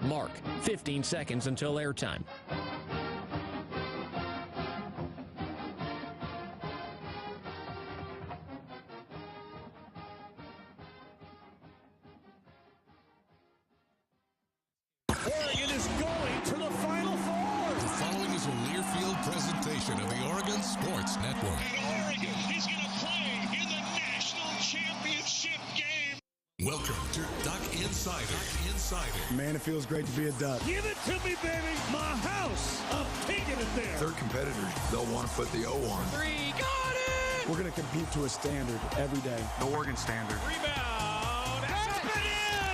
Mark, 15 seconds until airtime. Oregon is going to the Final Four. The following is a Learfield presentation of the Oregon Sports Network. And Oregon is going to play in the national championship game. Welcome to Duck Insider. Man, it feels great to be a Duck. Give it to me, baby. My house. I'm taking it there. Third competitors, they'll want to put the O on. Three, got it! We're going to compete to a standard every day. The Oregon standard. Rebound. Up and in.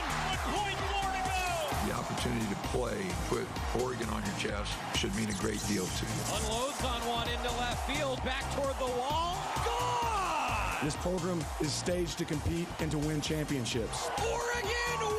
1 point more to go. The opportunity to play, put Oregon on your chest, should mean a great deal to you. Unloads on one into left field, back toward the wall. Gone! This program is staged to compete and to win championships. Oregon wins!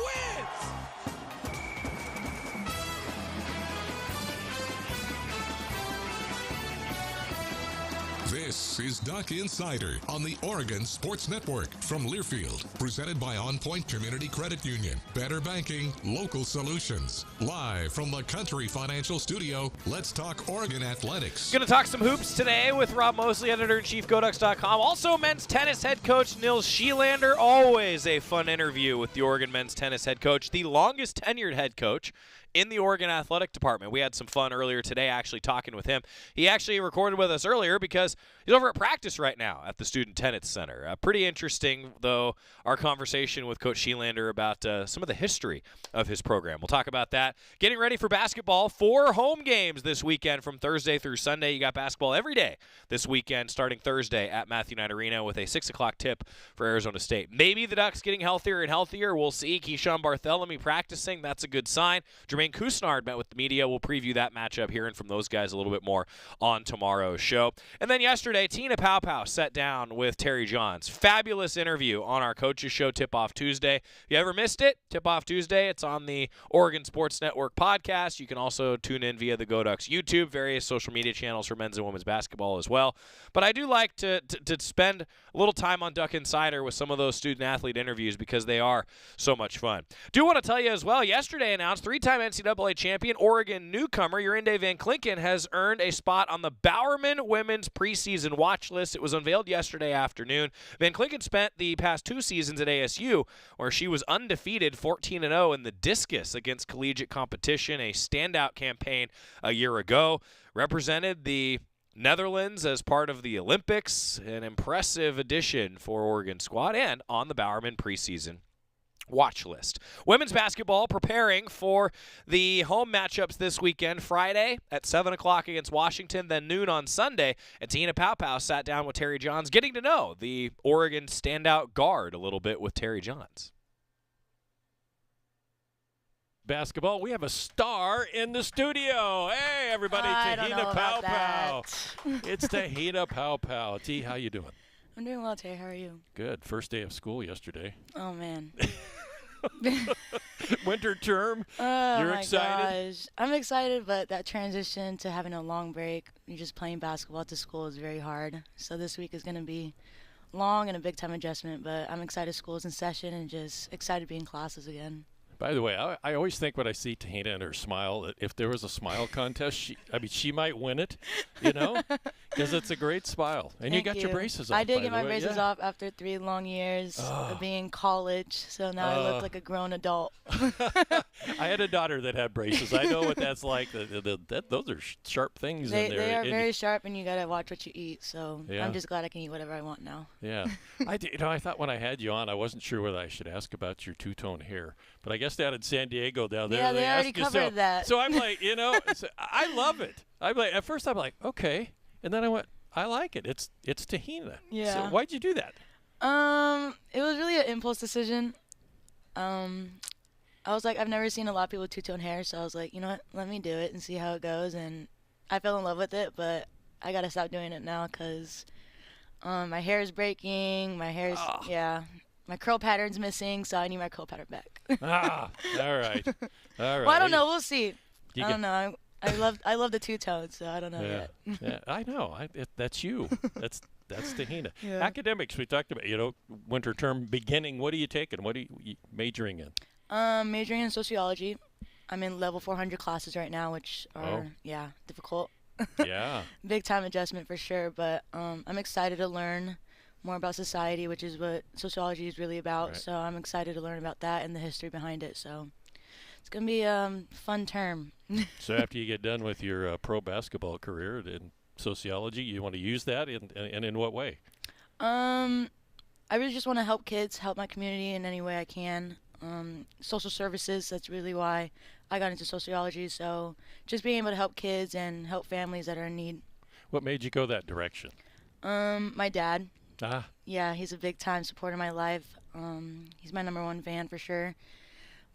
This is Duck Insider on the Oregon Sports Network from Learfield, presented by On Point Community Credit Union. Better banking, local solutions. Live from the Country Financial Studio, let's talk Oregon athletics. Going to talk some hoops today with Rob Moseley, editor-in-chief, GoDucks.com. Also, men's tennis head coach Nils Schyllander. Always a fun interview with the Oregon men's tennis head coach, the longest tenured head coach in the Oregon Athletic Department. We had some fun earlier today actually talking with him. He actually recorded with us earlier because he's over at practice right now at the Student Tennis Center. Pretty interesting, though, our conversation with Coach Schyllander about some of the history of his program. We'll talk about that. Getting ready for basketball. 4 home games this weekend from Thursday through Sunday. You got basketball every day this weekend starting Thursday at Matthew Knight Arena with a 6 o'clock tip for Arizona State. Maybe the Ducks getting healthier and healthier. We'll see. Keyshawn Bartholomew practicing. That's a good sign. Jermaine Couisnard met with the media. We'll preview that matchup, hearing from those guys a little bit more on tomorrow's show. And then yesterday, Te-Hina Paopao sat down with Terry Jonz. Fabulous interview on our Coaches Show Tip-Off Tuesday. If you ever missed it, Tip-Off Tuesday, it's on the Oregon Sports Network podcast. You can also tune in via the GoDucks YouTube, various social media channels for men's and women's basketball as well. But I do like to spend a little time on Duck Insider with some of those student-athlete interviews because they are so much fun. Do want to tell you as well, yesterday announced 3-time NCAA champion Oregon newcomer Urinde Van Klinken has earned a spot on the Bowerman Women's Preseason Watch List. It was unveiled yesterday afternoon. Van Klinken spent the past 2 seasons at ASU, where she was undefeated 14-0 in the discus against collegiate competition, a standout campaign a year ago. Represented the Netherlands as part of the Olympics, an impressive addition for Oregon squad, and on the Bowerman preseason watch list. Women's basketball preparing for the home matchups this weekend. Friday at 7 o'clock against Washington, then noon on Sunday. And Te-Hina Paopao sat down with Terry Jonz, getting to know the Oregon standout guard a little bit with Terry Jonz. Basketball, we have a star in the studio. Hey, everybody, Te-Hina Paopao. It's Te-Hina Paopao. T, how you doing? I'm doing well, Tay. How are you? Good. First day of school yesterday. Oh, man. Winter term. Oh, You're my excited? gosh. I'm excited, but that transition to having a long break, you're just playing basketball at the school, is very hard. So this week is going to be long and a big-time adjustment, but I'm excited school's in session and just excited to be in classes again. By the way, I always think when I see Te-Hina and her smile that if there was a smile contest, she might win it, you know, because it's a great smile. And you got your braces off. I did get my braces off after 3 long years of being in college, so now I look like a grown adult. I had a daughter that had braces. I know what that's like. Those are sharp things in there. They are very sharp, and you got to watch what you eat. So yeah. I'm just glad I can eat whatever I want now. Yeah. I thought when I had you on, I wasn't sure whether I should ask about your two-tone hair. But I guess down in San Diego down there, they already covered that. So I'm like, I love it. At first I'm like, okay. And then I went, I like it. It's Te-Hina. Yeah. So why'd you do that? It was really an impulse decision. I was like, I've never seen a lot of people with two-tone hair, so I was like, you know what, let me do it and see how it goes. And I fell in love with it, but I got to stop doing it now because my hair is breaking. My hair's, my curl pattern's missing, so I need my curl pattern back. All right. Well, I don't know. We'll see. I don't know. I love the two-tone, so I don't know yet. Yeah, I know. That's you. That's Te-Hina. Yeah. Academics, we talked about, winter term beginning. What are you taking? What are you majoring in? Majoring in sociology, I'm in level 400 classes right now, which are difficult. Yeah. Big time adjustment for sure, but I'm excited to learn more about society, which is what sociology is really about. Right. So I'm excited to learn about that and the history behind it. So it's gonna be a fun term. So after you get done with your pro basketball career in sociology, you want to use that and in what way? I really just want to help kids, help my community in any way I can. Social services, that's really why I got into sociology. So just being able to help kids and help families that are in need. What made you go that direction? My dad. Ah. Yeah, he's a big time supporter of my life. He's my #1 fan for sure.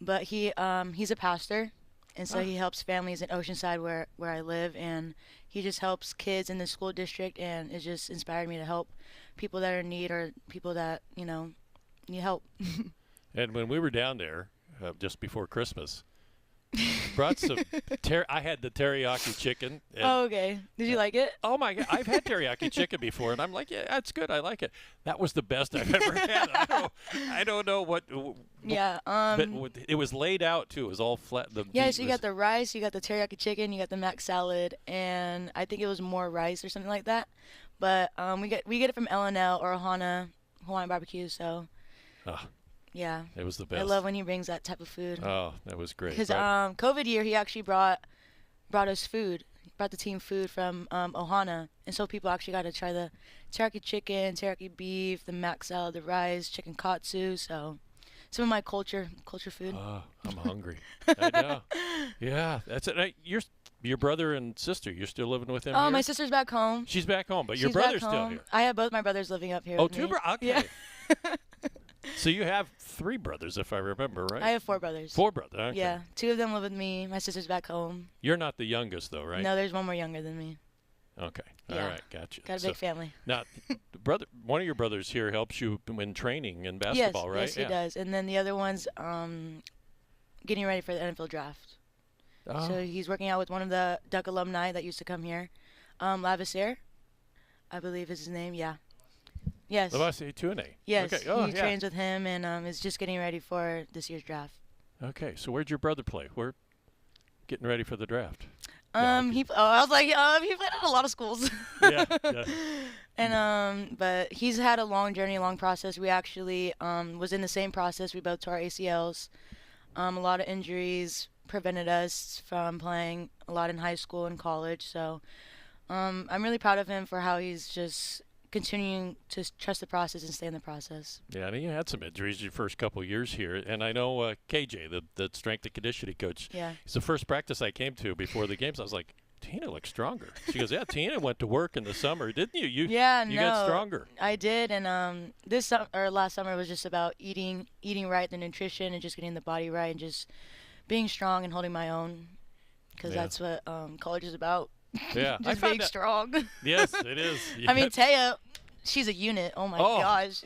But he's a pastor, and so he helps families in Oceanside where I live, and he just helps kids in the school district, and it just inspired me to help people that are in need or people that, need help. And when we were down there just before Christmas, brought some. I had the teriyaki chicken. Oh, okay. Did you like it? Oh my God! I've had teriyaki chicken before, and I'm like, yeah, that's good. I like it. That was the best I've ever had. I don't know what. Yeah. But it was laid out too. It was all flat. So you got the rice, you got the teriyaki chicken, you got the mac salad, and I think it was more rice or something like that. But we get it from L&L or Ohana Hawaiian Barbecue. So. Yeah. It was the best. I love when he brings that type of food. Oh, that was great. Because COVID year, he actually brought us food. He brought the team food from Ohana. And so people actually got to try the teriyaki chicken, teriyaki beef, the mac salad, the rice, chicken katsu. So some of my culture food. Oh, I'm hungry. I know. Yeah, that's it. Your brother and sister, you're still living with them here? My sister's back home. She's back home, but your brother's still here. I have both my brothers living up here Oh, with me. Okay. Yeah. So you have 3 brothers, if I remember right? I have 4 brothers. 4 brothers, okay. Yeah, 2 of them live with me. My sister's back home. You're not the youngest, though, right? No, there's one more younger than me. Okay. Yeah. All right, gotcha. Got a big family. Now, one of your brothers here helps you in training in basketball, right? Yes, he does. And then the other one's getting ready for the NFL draft. Oh. So he's working out with one of the Duck alumni that used to come here. Lavasier, I believe is his name. Yeah. Yes. Lavasier Tune. Yes. Okay. Oh, he trains with him and is just getting ready for this year's draft. Okay. So where'd your brother play? We're getting ready for the draft. I was like, he played at a lot of schools. Yeah. And but he's had a long journey, a long process. We actually was in the same process. We both tore our ACLs. A lot of injuries prevented us from playing a lot in high school and college. So I'm really proud of him for how he's just continuing to trust the process and stay in the process. Yeah, and you had some injuries your first couple of years here. And I know KJ, the strength and conditioning coach, it's the first practice I came to before the games. I was like, Te-Hina looks stronger. She goes, yeah, Te-Hina went to work in the summer, didn't you? You got stronger. I did, and last summer was just about eating right, the nutrition, and just getting the body right, and just being strong and holding my own, because that's what college is about. Yeah, just being strong. Yes, it is. I mean, Taya, she's a unit. Oh my gosh.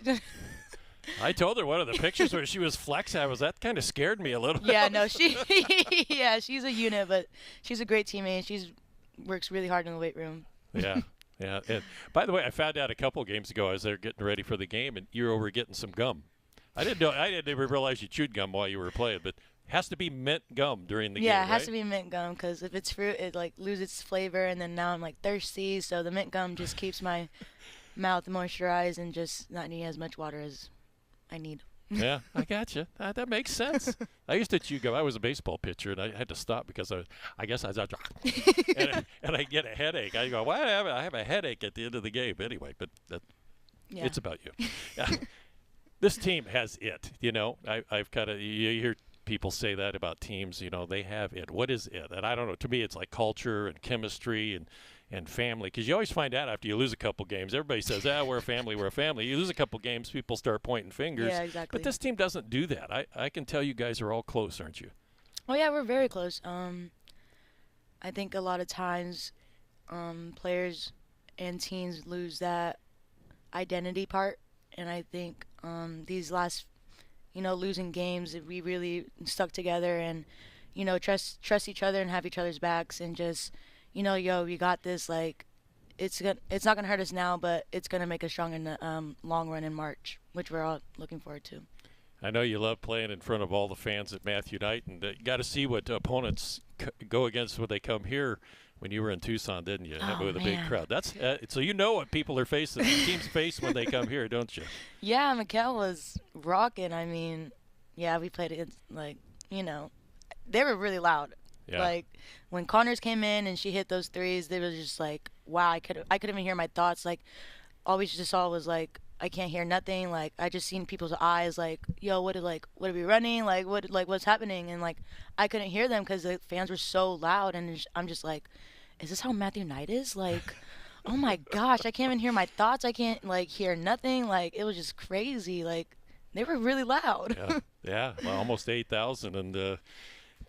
I told her one of the pictures where she was flexing. That kind of scared me a little bit. Yeah, no, she's a unit, but she's a great teammate. She works really hard in the weight room. Yeah. Yeah. And by the way, I found out a couple of games ago I was there getting ready for the game, and you're over getting some gum. I didn't even realize you chewed gum while you were playing, but has to be mint gum during the game, Yeah, it has right? to be mint gum, because if it's fruit, it loses its flavor, and then now I'm thirsty, so the mint gum just keeps my mouth moisturized and just not needing as much water as I need. Yeah, I gotcha. That makes sense. I used to chew gum. I was a baseball pitcher, and I had to stop because I guess I was and I get a headache. I go, well, I have a headache at the end of the game anyway, but it's about you. Yeah. This team has it, I've kind of, you hear people say that about teams, they have it. What is it? And I don't know. To me, it's like culture and chemistry and family, because you always find out after you lose a couple games. Everybody says, we're a family, we're a family. You lose a couple games, people start pointing fingers. Yeah, exactly. But this team doesn't do that. I can tell you guys are all close, aren't you? Oh, yeah, we're very close. I think a lot of times players and teams lose that identity part, and I think these last losing games, we really stuck together and, trust each other and have each other's backs and just, we got this. It's not gonna hurt us now, but it's gonna make us strong in the long run in March, which we're all looking forward to. I know you love playing in front of all the fans at Matthew Knight, and you got to see what opponents go against when they come here. When you were in Tucson, didn't you? With a big crowd. That's so you know what people are facing. The teams face when they come here, don't you? Yeah, Mikkel was rocking. I mean, yeah, we played against, like, you know, they were really loud. Yeah. Like, when Connors came in and she hit those threes, they were just like, wow, I couldn't even hear my thoughts. Like, all we just saw was, like, I can't hear nothing. Like, I just seen people's eyes, like, yo, what are we running? Like, what's happening? And, like, I couldn't hear them because the fans were so loud. And I'm just like, is this how Matthew Knight is? Like, oh my gosh, I can't even hear my thoughts. I can't, like, hear nothing. Like, it was just crazy. Like, they were really loud. Yeah. Well, almost 8,000, and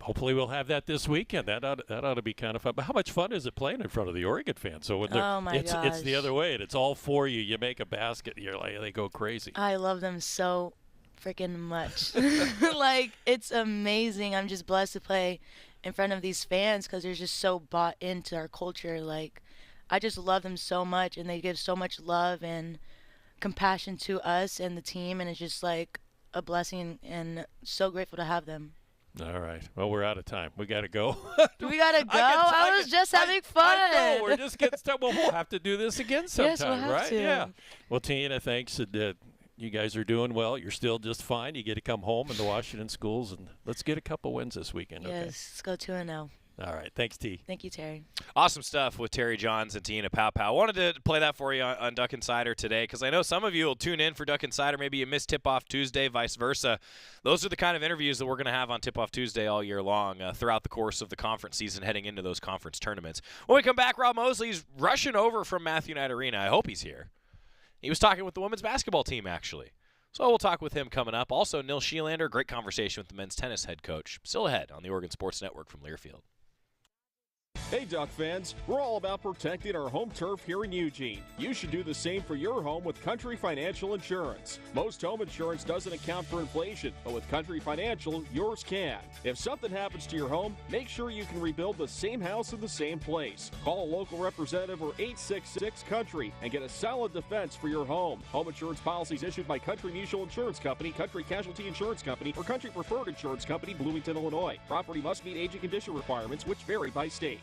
hopefully we'll have that this weekend. That ought to be kind of fun. But how much fun is it playing in front of the Oregon fans? So when it's the other way, and it's all for you. You make a basket, and you're like, they go crazy. I love them so freaking much. Like, it's amazing. I'm just blessed to play in front of these fans because they're just so bought into our culture. Like, I just love them so much, and they give so much love and compassion to us and the team, and it's just like a blessing, and so grateful to have them. All right. Well, we're out of time. We got to go. We got to go? I was just having fun. I know. We're just getting started. Well, we'll have to do this again sometime, yes, we'll have right? To. Yeah. Well, Te-Hina, thanks. You guys are doing well. You're still just fine. You get to come home in the Washington schools, and let's get a couple wins this weekend. Yes, okay? Let's go 2-0. All right. Thanks, T. Thank you, Terry. Awesome stuff with Terry Jonz and Te-Hina Paopao. I wanted to play that for you on Duck Insider today because I know some of you will tune in for Duck Insider. Maybe you missed Tip-Off Tuesday, vice versa. Those are the kind of interviews that we're going to have on Tip-Off Tuesday all year long throughout the course of the conference season heading into those conference tournaments. When we come back, Rob Moseley's rushing over from Matthew Knight Arena. I hope he's here. He was talking with the women's basketball team, actually. So we'll talk with him coming up. Also, Nils Schyllander, great conversation with the men's tennis head coach. Still ahead on the Oregon Sports Network from Learfield. Hey, Duck fans, we're all about protecting our home turf here in Eugene. You should do the same for your home with Country Financial Insurance. Most home insurance doesn't account for inflation, but with Country Financial, yours can. If something happens to your home, make sure you can rebuild the same house in the same place. Call a local representative or 866-COUNTRY and get a solid defense for your home. Home insurance policies issued by Country Mutual Insurance Company, Country Casualty Insurance Company, or Country Preferred Insurance Company, Bloomington, Illinois. Property must meet age and condition requirements, which vary by state.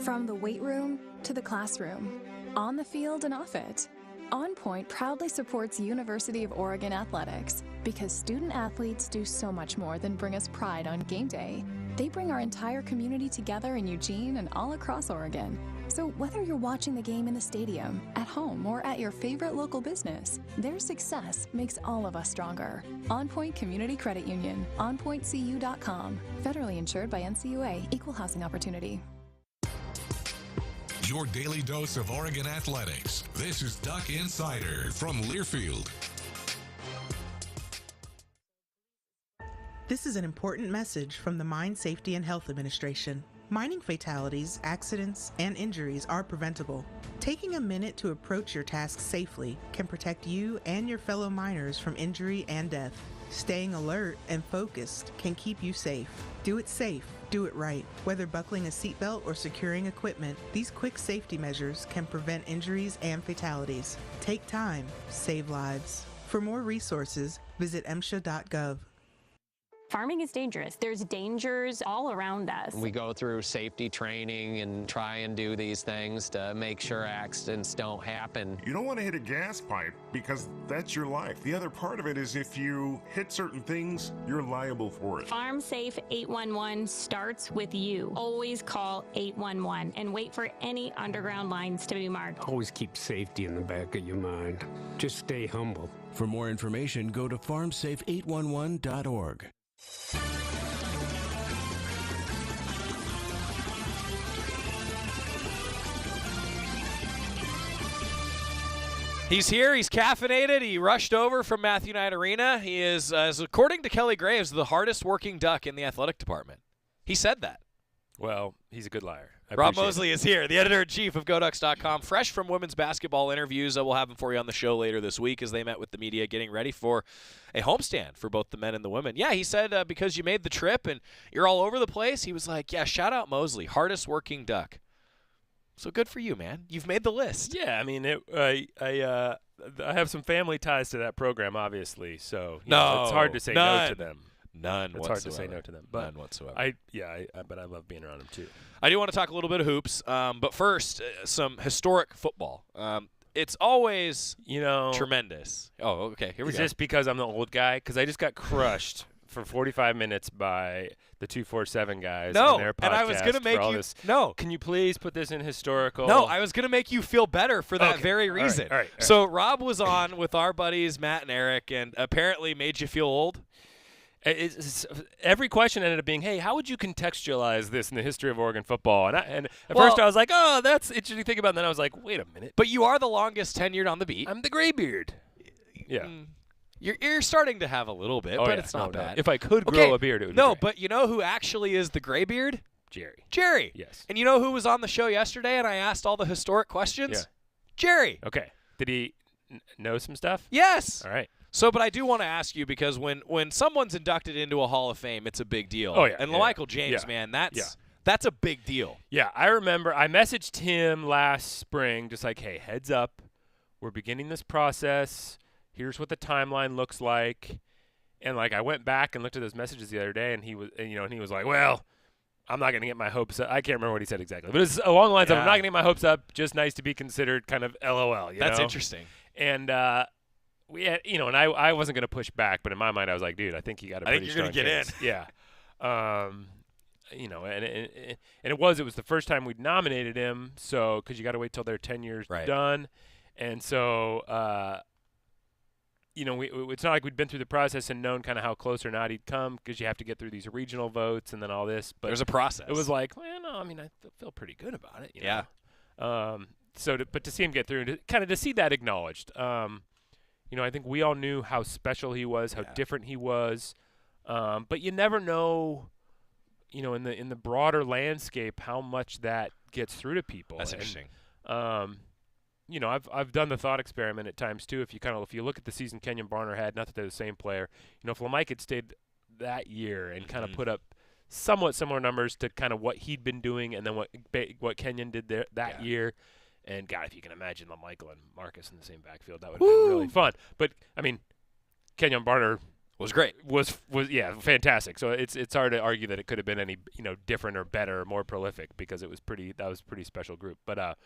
From the weight room to the classroom, on the field and off it, On Point proudly supports University of Oregon athletics because student athletes do so much more than bring us pride on game day. They bring our entire community together in Eugene and all across Oregon. So whether you're watching the game in the stadium, at home, or at your favorite local business, their success makes all of us stronger. On Point Community Credit Union, onpointcu.com. Federally insured by NCUA, Equal Housing Opportunity. Your daily dose of Oregon athletics. This is Duck Insider from Learfield. This is an important message from the Mine Safety and Health Administration. Mining fatalities, accidents, and injuries are preventable. Taking a minute to approach your task safely can protect you and your fellow miners from injury and death. Staying alert and focused can keep you safe. Do it safe. Do it right. Whether buckling a seatbelt or securing equipment, these quick safety measures can prevent injuries and fatalities. Take time. Save lives. For more resources, visit MSHA.gov. Farming is dangerous. There's dangers all around us. We go through safety training and try and do these things to make sure accidents don't happen. You don't want to hit a gas pipe because that's your life. The other part of it is if you hit certain things, you're liable for it. Farm Safe 811 starts with you. Always call 811 and wait for any underground lines to be marked. Always keep safety in the back of your mind. Just stay humble. For more information, go to farmsafe811.org. He's here. He's caffeinated. He rushed over from Matthew Knight Arena. He is, as according to Kelly Graves, the hardest working Duck in the athletic department. He said that. Well, he's a good liar. Rob Moseley is here, the editor-in-chief of GoDucks.com, fresh from women's basketball interviews. We'll have him for you on the show later this week as they met with the media getting ready for a homestand for both the men and the women. Yeah, he said because you made the trip and you're all over the place, he was like, yeah, shout out Moseley, hardest working Duck. So good for you, man. You've made the list. Yeah, I mean, I have some family ties to that program, obviously. So it's hard to say no to them. None It's whatsoever. hard to say no to them. But None whatsoever. But I love being around them too. I do want to talk a little bit of hoops, but first, some historic football. It's always, tremendous. Oh, okay. Here we go. Is this because I'm the old guy? Because I just got crushed for 45 minutes by the 247 guys on their podcast. And I was going to make you – no. Can you please put this in historical? No, I was going to make you feel better for that very reason. All right. So Rob was on with our buddies Matt and Eric and apparently made you feel old. Every question ended up being, hey, how would you contextualize this in the history of Oregon football? And at first I was like, oh, that's interesting to think about. And then I was like, wait a minute. But you are the longest tenured on the beat. I'm the graybeard. Yeah. You're starting to have a little bit, but it's not bad. If I could grow a beard, it would be great. But you know who actually is the graybeard? Jerry. Yes. And you know who was on the show yesterday and I asked all the historic questions? Yeah. Jerry. Okay. Did he know some stuff? Yes. All right. So, but I do want to ask you because when someone's inducted into a Hall of Fame, it's a big deal. Oh, yeah. And LaMichael James, man, that's a big deal. Yeah, I remember I messaged him last spring just like, hey, heads up, we're beginning this process. Here's what the timeline looks like. And, I went back and looked at those messages the other day, and he was like, well, I'm not going to get my hopes up. I can't remember what he said exactly. But it's along the lines of I'm not going to get my hopes up, just nice to be considered kind of LOL. That's interesting. And we had, and I wasn't going to push back, but in my mind I was like, dude, I think you got a pretty strong case. I think you're going to get in. Yeah. And it was the first time we'd nominated him, so because you got to wait till their 10 years done. And so, it's not like we'd been through the process and known kind of how close or not he'd come because you have to get through these regional votes and then all this. But there's a process. It was like, well, no, I mean, I feel pretty good about it. Yeah. But to see him get through and to see that acknowledged, I think we all knew how special he was, how different he was, but you never know, in the broader landscape how much that gets through to people. That's interesting. I've done the thought experiment at times too. If you look at the season Kenyon Barner had, not that they're the same player, if LaMike had stayed that year and kind of put up somewhat similar numbers to kind of what he'd been doing, and then what Kenyon did that year. And, God, if you can imagine LaMichael and Marcus in the same backfield, that would have been really fun. But, I mean, Kenyon Barner was great. Was fantastic. So it's hard to argue that it could have been any, different or better or more prolific because that was a pretty special group. But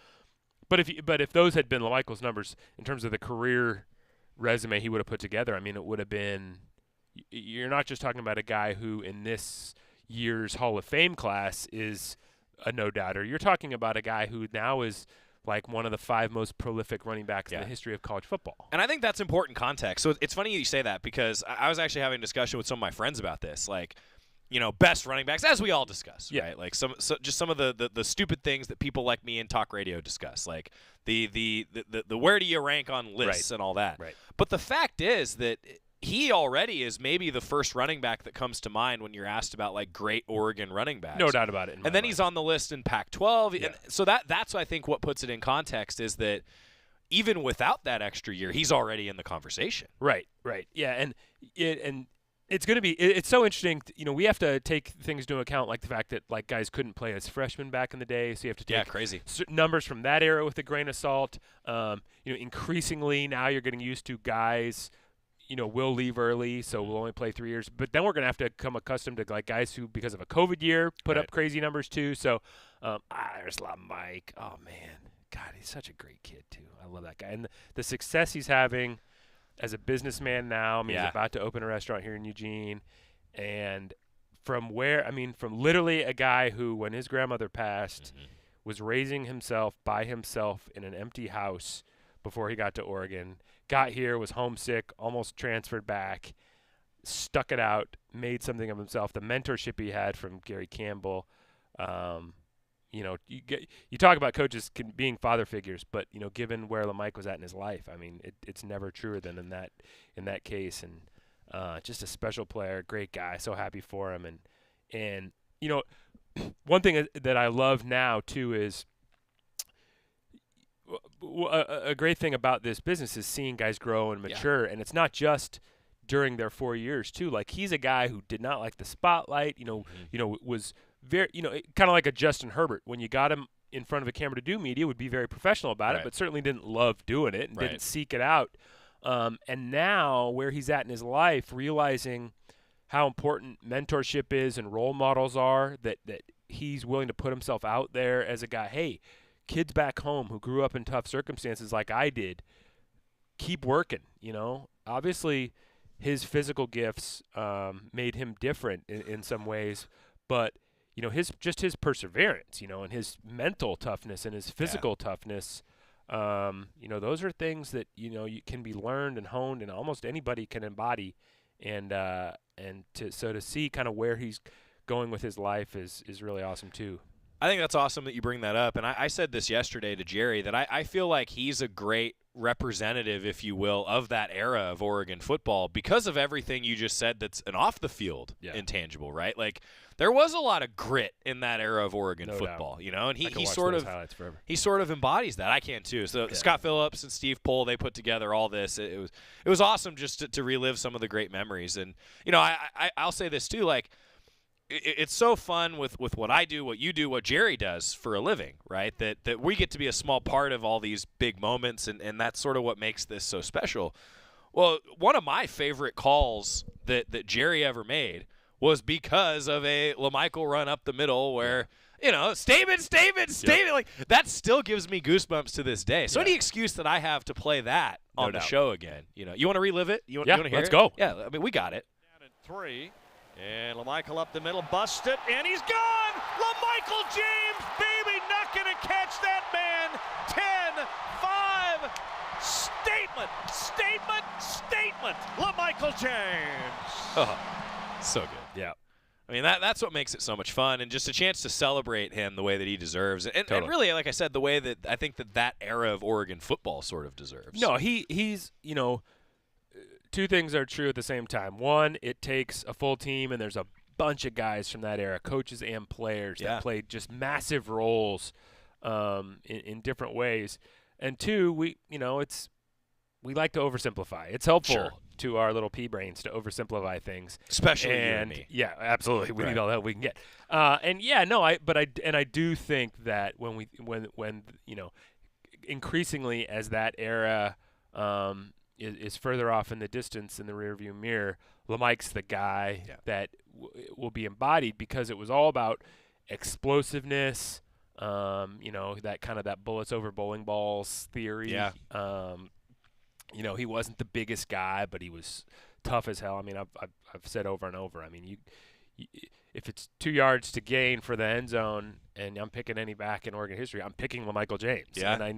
if those had been LaMichael's numbers in terms of the career resume he would have put together, I mean, it would have been – you're not just talking about a guy who in this year's Hall of Fame class is a no-doubter. You're talking about a guy who now is – like one of the 5 most prolific running backs in the history of college football. And I think that's important context. So it's funny you say that because I was actually having a discussion with some of my friends about this. Best running backs, as we all discuss, right? Like just some of the stupid things that people like me in talk radio discuss, like the where do you rank on lists and all that. Right. But the fact is that he already is maybe the first running back that comes to mind when you're asked about great Oregon running backs. No doubt about it. And then he's on the list in Pac-12. And so that's I think what puts it in context is that even without that extra year, he's already in the conversation. Right. Yeah, and it's going to be it's so interesting. We have to take things into account like the fact that guys couldn't play as freshmen back in the day, so you have to take crazy numbers from that era with a grain of salt. Increasingly now you're getting used to guys will leave early, so we'll only play 3 years. But then we're going to have to become accustomed to guys who, because of a COVID year, put up crazy numbers too. So there's Mike. Oh, man. God, he's such a great kid too. I love that guy. And the success he's having as a businessman now. I mean, he's about to open a restaurant here in Eugene. And from literally a guy who, when his grandmother passed, was raising himself by himself in an empty house before he got to Oregon. Got here, was homesick, almost transferred back, stuck it out, made something of himself. The mentorship he had from Gary Campbell. You talk about coaches being father figures, but given where LaMike was at in his life, I mean, it's never truer than in that case. And just a special player, great guy. So happy for him. And one thing that I love now too is. A great thing about this business is seeing guys grow and mature, and it's not just during their 4 years too. He's a guy who did not like the spotlight. Was very kind of like a Justin Herbert. When you got him in front of a camera to do media, would be very professional about it, but certainly didn't love doing it and didn't seek it out. And now where he's at in his life, realizing how important mentorship is and role models are, that he's willing to put himself out there as a guy. Hey, kids back home who grew up in tough circumstances like I did, keep working, Obviously, his physical gifts made him different in some ways, but his perseverance, and his mental toughness and his physical toughness, those are things that you can be learned and honed, and almost anybody can embody, and to see kind of where he's going with his life is really awesome too. I think that's awesome that you bring that up, and I said this yesterday to Jerry, that I feel like he's a great representative, if you will, of that era of Oregon football because of everything you just said that's an off-the-field intangible, right? Like, there was a lot of grit in that era of Oregon football, and he sort of embodies that. I can too. So Scott Phillips and Steve Pohl, they put together all this. It was awesome just to relive some of the great memories. And I'll say this too, like, it's so fun with what I do, what you do, what Jerry does for a living, right? That we get to be a small part of all these big moments, and that's sort of what makes this so special. Well, one of my favorite calls that Jerry ever made was because of a LaMichael run up the middle where, statement, like that still gives me goosebumps to this day. So any excuse that I have to play that on the show again, you want to relive it? You want to hear let's it? Go. Yeah, I mean, we got it. Down at 3. And LaMichael up the middle, busted, and he's gone! LaMichael James, baby, not going to catch that man. 10-5, statement, LaMichael James. Oh, so good. Yeah. I mean, that's what makes it so much fun, and just a chance to celebrate him the way that he deserves. And really, like I said, the way that I think that era of Oregon football sort of deserves. No, he's two things are true at the same time. One, it takes a full team, and there's a bunch of guys from that era, coaches and players, that played just massive roles in different ways. And two, we like to oversimplify. It's helpful to our little pea brains to oversimplify things, especially you and me. Yeah, absolutely. We need all the help we can get. I do think that when increasingly as that era is further off in the distance in the rearview mirror, LaMike's the guy that will be embodied, because it was all about explosiveness, that kind of that bullets over bowling balls theory. Yeah. He wasn't the biggest guy, but he was tough as hell. I mean, I've said over and over. I mean, you if it's 2 yards to gain for the end zone, and I'm picking any back in Oregon history, I'm picking LaMichael James. Yeah. And I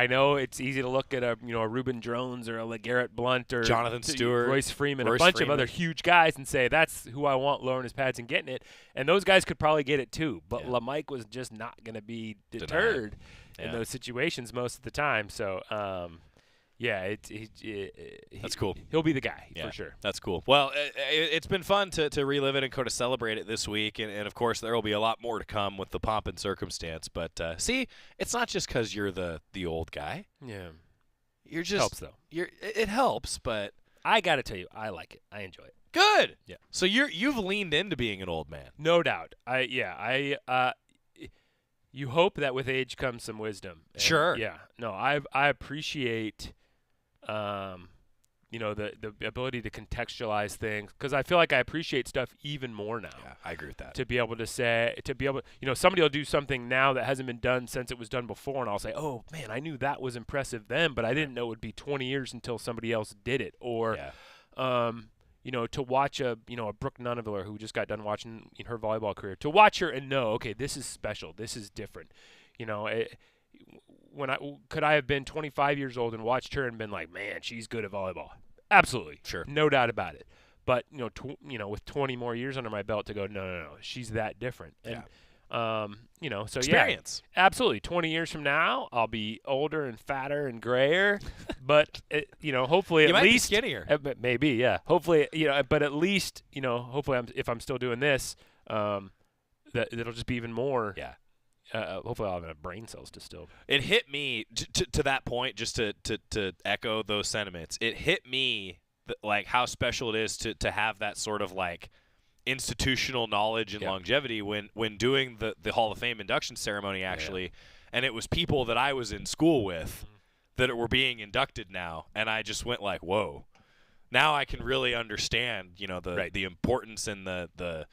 know it's easy to look at a Reuben Drones or a LeGarrette Blount or Jonathan Stewart, Royce Freeman, a bunch of other huge guys, and say that's who I want lowering his pads and getting it. And those guys could probably get it too, but LaMike was just not going to be deterred in those situations most of the time. So, that's cool. He'll be the guy for sure. That's cool. Well, it's been fun to relive it and kind of celebrate it this week, and of course there will be a lot more to come with the pomp and circumstance. But see, it's not just because you're the old guy. Yeah, you're just helps though. It helps, but I got to tell you, I like it. I enjoy it. Good. Yeah. So you've leaned into being an old man. No doubt. You hope that with age comes some wisdom. And sure. Yeah. No, I appreciate. The ability to contextualize things, because I feel like I appreciate stuff even more now. Yeah, I agree with that. To be able, somebody will do something now that hasn't been done since it was done before, and I'll say, oh man, I knew that was impressive then, but I didn't know it would be 20 years until somebody else did it. Or, to watch a Brooke Nunneveller who just got done watching her volleyball career, to watch her and know, okay, this is special, this is different. Could I have been 25 years old and watched her and been like, man, she's good at volleyball? Absolutely. Sure. No doubt about it. But, with 20 more years under my belt to go, no, she's that different. And, so experience. Yeah, absolutely. 20 years from now, I'll be older and fatter and grayer, but, hopefully you at might least. be skinnier. Maybe, yeah. Hopefully, but at least, hopefully if I'm still doing this, that it'll just be even more. Yeah. Hopefully I'll have enough brain cells to still. It hit me to that point, just to echo those sentiments. It hit me like how special it is to have that sort of like institutional knowledge and longevity when doing the Hall of Fame induction ceremony, actually. And it was people that I was in school with that were being inducted now. And I just went like, whoa. Now I can really understand, the importance and the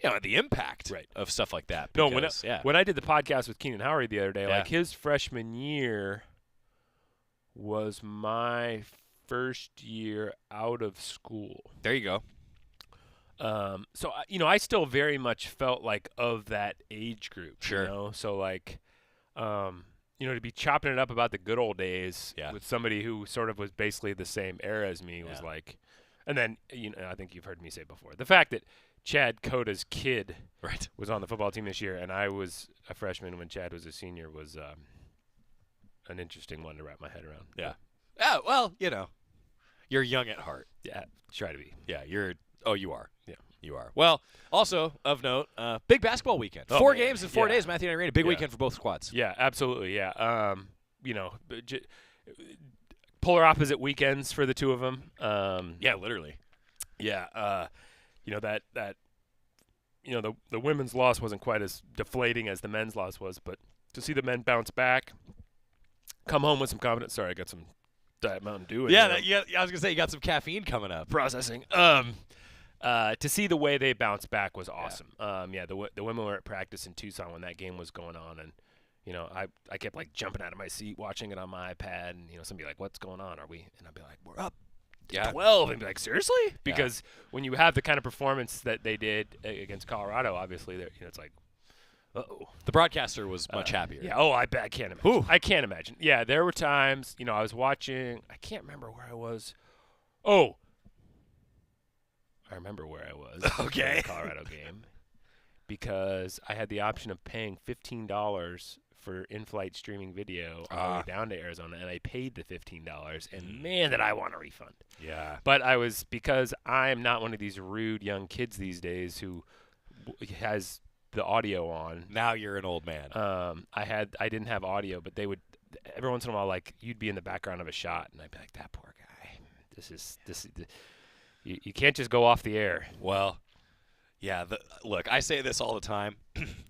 impact of stuff like that. Because, when I did the podcast with Keenan Howard the other day, like his freshman year was my first year out of school. There you go. So I still very much felt like of that age group. Sure. So like, to be chopping it up about the good old days with somebody who sort of was basically the same era as me was like, and then I think you've heard me say before, the fact that Chad Coda's kid was on the football team this year, and I was a freshman when Chad was a senior was an interesting one to wrap my head around. Yeah. Yeah. Well, you're young at heart. Yeah. Try to be. Yeah. You are. Yeah. You are. Well, also of note, big basketball weekend. 4 games in 4 days. Matthew and Irene, a big weekend for both squads. Yeah, absolutely. Yeah. Polar opposite weekends for the two of them. Yeah, literally. Yeah. The women's loss wasn't quite as deflating as the men's loss was, but to see the men bounce back, come home with some confidence. Sorry, I got some Diet Mountain Dew. I was gonna say you got some caffeine coming up. Processing. To see the way they bounced back was awesome. The women were at practice in Tucson when that game was going on, and I kept like jumping out of my seat watching it on my iPad, and somebody like, "What's going on? Are we?" And I'd be like, "We're up 12," and be like, "Seriously?" Because when you have the kind of performance that they did against Colorado, obviously, it's like, uh-oh. The broadcaster was much happier. Yeah. Oh, I bet. I can't imagine. Ooh. I can't imagine. Yeah, there were times, I was watching. I can't remember where I was. Oh. I remember where I was. Okay. In the Colorado game, because I had the option of paying $15 for in-flight streaming video on the way down to Arizona, and I paid the $15. And man, did I want a refund. Yeah. But because I am not one of these rude young kids these days who has the audio on. Now you're an old man. I didn't have audio, but they would every once in a while, like, you'd be in the background of a shot, and I'd be like, that poor guy. You can't just go off the air. Well, yeah. Look, I say this all the time.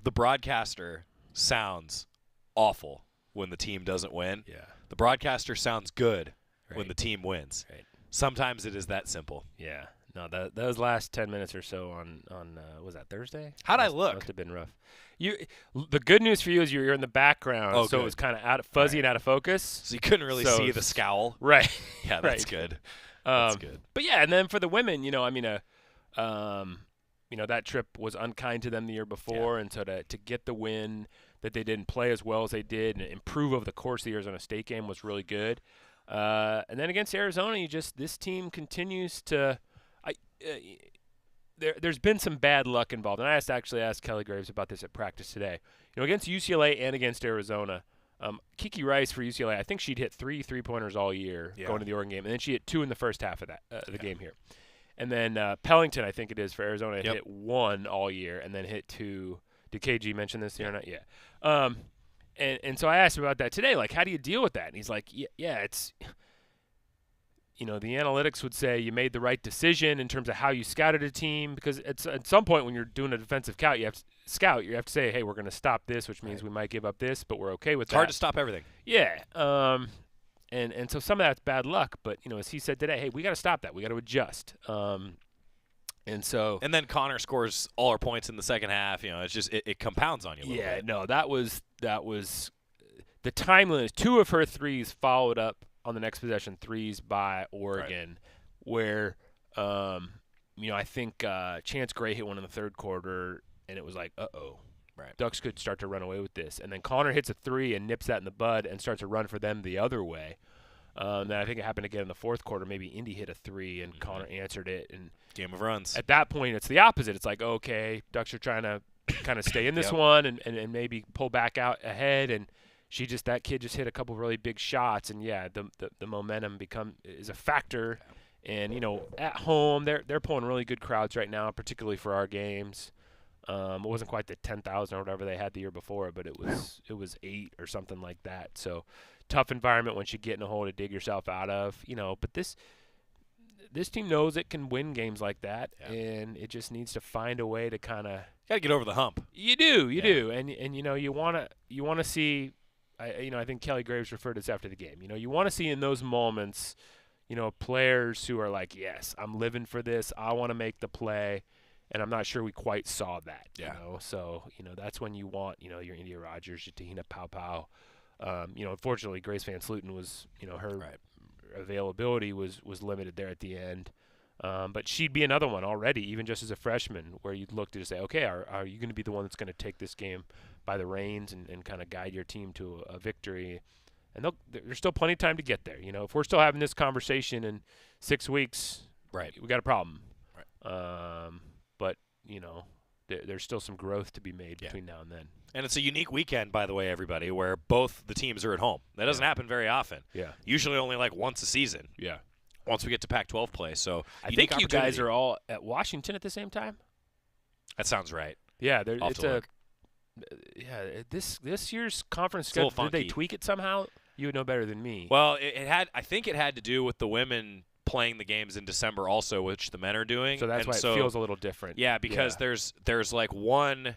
The broadcaster sounds awful when the team doesn't win. Yeah. The broadcaster sounds good when the team wins. Right. Sometimes it is that simple. Yeah. No, those last 10 minutes or so on was that Thursday? How'd I look? Must have been rough. The good news for you is you're in the background, so it was kind of fuzzy and out of focus. So you couldn't really see the scowl. Right. Yeah, that's good. That's good. But yeah, and then for the women, that trip was unkind to them the year before, and so to get the win that they didn't play as well as they did and improve over the course of the Arizona State game was really good. And then against Arizona, this team continues to. There's been some bad luck involved, and I actually asked Kelly Graves about this at practice today. Against UCLA and against Arizona, Kiki Rice for UCLA, I think she'd hit 3 3-pointers all year going to the Oregon game, and then she hit 2 in the first half of the game here. And then Pellington, I think it is for Arizona, hit 1 all year, and then hit 2. Did KG mention this here or not? Yeah. And so I asked him about that today. Like, how do you deal with that? And he's like, yeah, it's. The analytics would say you made the right decision in terms of how you scouted a team, because at some point when you're doing a defensive scout, you have to say, hey, we're going to stop this, which means we might give up this, but we're okay with that. It's hard to stop everything. Yeah. And so some of that's bad luck, but as he said today, hey, we got to stop that. We got to adjust. And then Connor scores all her points in the second half. It's just it compounds on you a little bit. No, that was the timeliness. 2 of her threes followed up on the next possession, threes by Oregon, where I think Chance Gray hit one in the third quarter, and it was like, uh-oh. Right. Ducks could start to run away with this. And then Connor hits a 3 and nips that in the bud and starts a run for them the other way. Then I think it happened again in the fourth quarter. Maybe Indy hit a 3 and Connor answered it. And game of runs. At that point, it's the opposite. It's like, okay, Ducks are trying to kind of stay in this one and maybe pull back out ahead. And that kid just hit a couple of really big shots. And, yeah, the momentum is a factor. And, at home, they're pulling really good crowds right now, particularly for our games. It wasn't quite the 10,000 or whatever they had the year before, but it was 8 or something like that. So tough environment once you get in a hole to dig yourself out of, but this team knows it can win games like that, and it just needs to find a way to kind of got to get over the hump. You do, and you want to see. I think Kelly Graves referred to this after the game. You want to see in those moments, players who are like, yes, I'm living for this. I want to make the play. And I'm not sure we quite saw that. So, that's when you want, your India Rogers, your Te-Hina Paopao. Unfortunately, Grace Van Slooten was, her availability was limited there at the end. But she'd be another one already, even just as a freshman, where you'd look to just say, okay, are you going to be the one that's going to take this game by the reins and kind of guide your team to a victory? And there's still plenty of time to get there. If we're still having this conversation in 6 weeks, we got a problem. But, there's still some growth to be made between now and then. And it's a unique weekend, by the way, everybody, where both the teams are at home. That doesn't happen very often. Usually only like once a season. Once we get to Pac-12 play. So I think you guys are all at Washington at the same time. That sounds right. Yeah, this year's conference schedule, did they tweak it somehow? You would know better than me. Well, I think it had to do with the women playing the games in December also, which the men are doing. So that's why it feels a little different. Yeah, because there's like one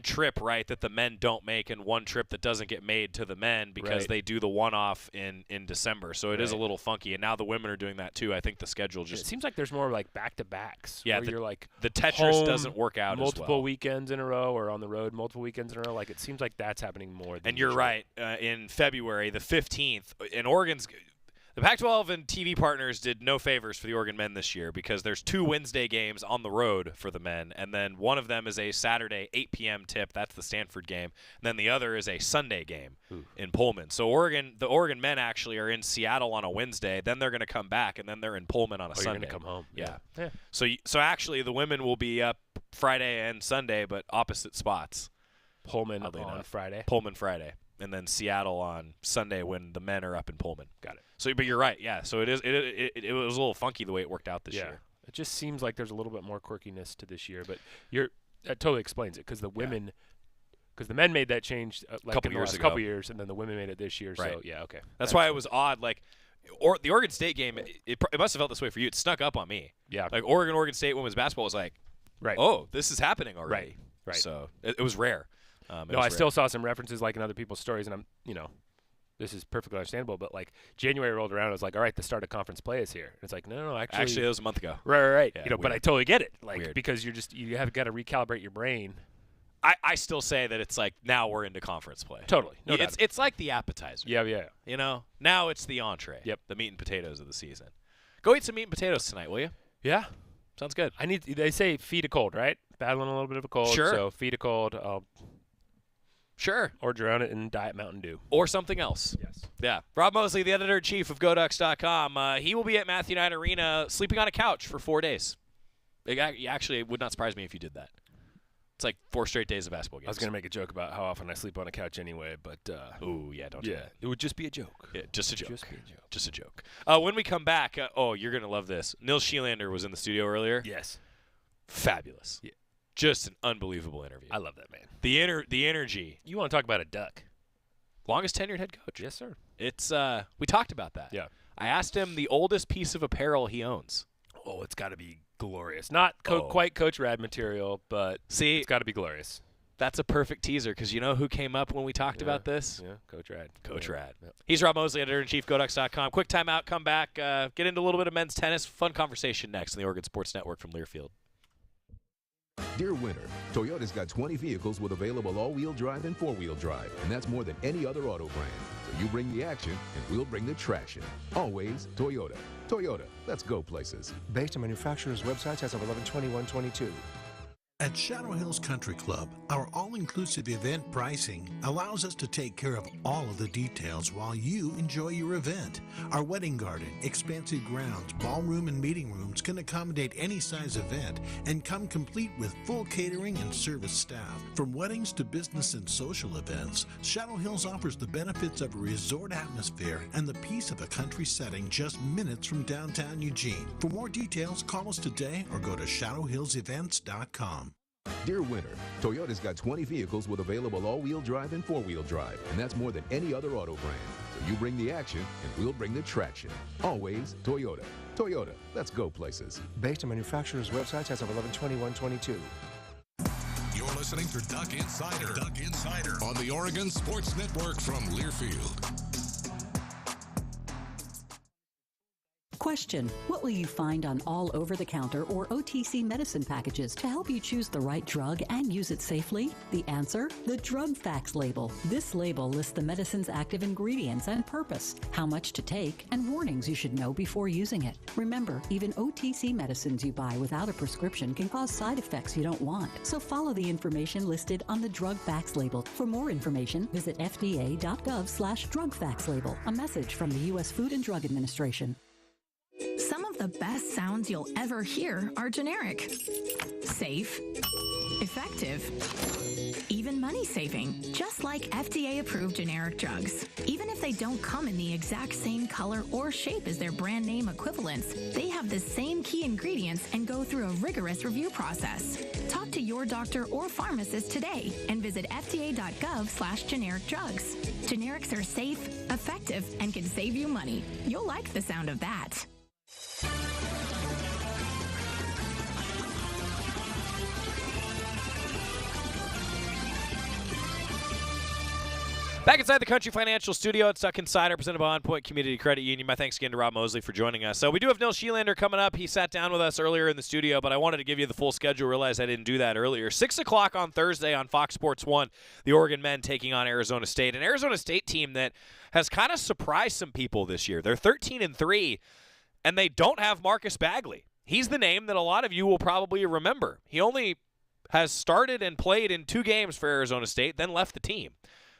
trip, right, that the men don't make and one trip that doesn't get made to the men because they do the one-off in December. So it is a little funky, and now the women are doing that too. I think the schedule just... It seems like there's more like back-to-backs. Yeah, where you're like the Tetris doesn't work out multiple as well. weekends in a row or on the road multiple weekends in a row. Like it seems like that's happening more than And you're right. In February, the 15th, in Oregon's... The Pac-12 and TV partners did no favors for the Oregon men this year because there's 2 Wednesday games on the road for the men, and then one of them is a Saturday 8 p.m. tip. That's the Stanford game. And then the other is a Sunday game in Pullman. So the Oregon men actually are in Seattle on a Wednesday. Then they're going to come back, and then they're in Pullman on a Sunday. You're going to come home. Yeah. So actually the women will be up Friday and Sunday, but opposite spots. Pullman on Friday. Pullman Friday. And then Seattle on Sunday when the men are up in Pullman. Got it. So, but you're right, yeah. So it was a little funky the way it worked out this year. It just seems like there's a little bit more quirkiness to this year, but that totally explains it because the women, because the men made that change like in the last couple years, and then the women made it this year. Right. So yeah, okay. That's why it was odd. Like, the Oregon State game, it must have felt this way for you. It snuck up on me. Yeah. Like Oregon State women's basketball was like, oh, this is happening already. Right. So it was rare. I still saw some references like in other people's stories, and I'm, this is perfectly understandable, but like January rolled around, I was like, all right, the start of conference play is here. And it's like, no, actually that was a month ago. Right. Yeah, but I totally get it, like because you have got to recalibrate your brain. I still say that it's like now we're into conference play. Totally. No it's like the appetizer. Yeah. Now it's the entree. Yep. The meat and potatoes of the season. Go eat some meat and potatoes tonight, will you? Yeah. Sounds good. They say feed a cold, right? Battling a little bit of a cold. Sure. So feed a cold. Sure. Or drown it in Diet Mountain Dew. Or something else. Yes. Yeah. Rob Moseley, the editor-in-chief of GoDucks.com. He will be at Matthew Knight Arena sleeping on a couch for 4 days. Actually, it would not surprise me if you did that. It's like 4 straight days of basketball games. I was going to make a joke about how often I sleep on a couch anyway, but... ooh, yeah, don't do that. It would just be a joke. Yeah, just a joke. Just a joke. When we come back, you're going to love this. Nils Schyllander was in the studio earlier. Yes. Fabulous. Yeah. Just an unbelievable interview. I love that man. The energy. You want to talk about a duck? Longest tenured head coach. Yes, sir. It's we talked about that. Yeah. I asked him the oldest piece of apparel he owns. Oh, it's got to be glorious. Not quite Coach Rad material, but it's got to be glorious. That's a perfect teaser because you know who came up when we talked about this? Yeah, Coach Rad. Coach Rad. Yeah. He's Rob Moseley, editor-in-chief, GoDucks.com. Quick timeout, come back, get into a little bit of men's tennis. Fun conversation next on the Oregon Sports Network from Learfield. Dear winter, Toyota's got 20 vehicles with available all-wheel drive and four-wheel drive, and that's more than any other auto brand. So you bring the action, and we'll bring the traction. Always Toyota. Toyota, let's go places. Based on manufacturer's websites as of 11/21/22. At Shadow Hills Country Club, our all-inclusive event pricing allows us to take care of all of the details while you enjoy your event. Our wedding garden, expansive grounds, ballroom, and meeting rooms can accommodate any size event and come complete with full catering and service staff. From weddings to business and social events, Shadow Hills offers the benefits of a resort atmosphere and the peace of a country setting just minutes from downtown Eugene. For more details, call us today or go to shadowhillsevents.com. Dear winter, Toyota's got 20 vehicles with available all-wheel drive and four-wheel drive, and that's more than any other auto brand. So you bring the action, and we'll bring the traction. Always Toyota. Toyota, let's go places. Based on manufacturer's websites as of 11/21/22. You're listening to Duck Insider. Duck Insider on the Oregon Sports Network from Learfield. Question: what will you find on all over-the-counter or OTC medicine packages to help you choose the right drug and use it safely? The answer: the drug facts label. This label lists the medicine's active ingredients and purpose, how much to take, and warnings you should know before using it. Remember, even OTC medicines you buy without a prescription can cause side effects you don't want. So follow the information listed on the drug facts label. For more information, visit fda.gov/drug facts label. A message from the U.S. Food and Drug Administration. Some of the best sounds you'll ever hear are generic, safe, effective, even money-saving, just like FDA-approved generic drugs. Even if they don't come in the exact same color or shape as their brand name equivalents, they have the same key ingredients and go through a rigorous review process. Talk to your doctor or pharmacist today and visit fda.gov/generic drugs. Generics are safe, effective, and can save you money. You'll like the sound of that. Back inside the Country Financial Studio, it's Duck Insider, presented by On Point Community Credit Union. My thanks again to Rob Moseley for joining us. So we do have Nils Schyllander coming up. He sat down with us earlier in the studio, but I wanted to give you the full schedule. Realized I didn't do that earlier. 6 o'clock on Thursday on Fox Sports 1, the Oregon men taking on Arizona State. An Arizona State team that has kind of surprised some people this year. They're 13-3, and they don't have Marcus Bagley. He's the name that a lot of you will probably remember. He only has started and played in 2 games for Arizona State, then left the team.